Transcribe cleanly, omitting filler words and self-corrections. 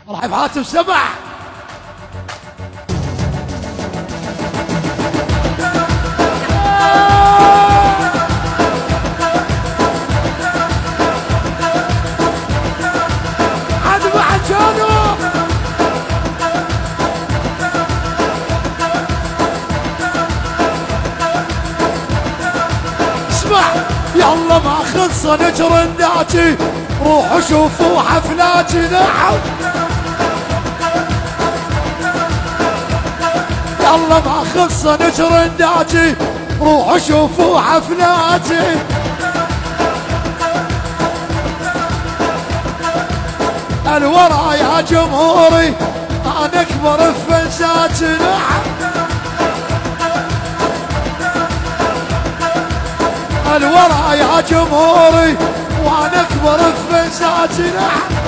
رحب حاتم سبع. عاد بعد شانو اسمع يلا ما خلص نجرنداتي روحوا شوفوا حفلاتي نعم يلا ما خلص نجرنداتي روحوا شوفوا حفلاتي الورا يا جمهوري انا اكبر فنساتي نعم الورا يا جمهوري وانا اكبر فنساتي نعم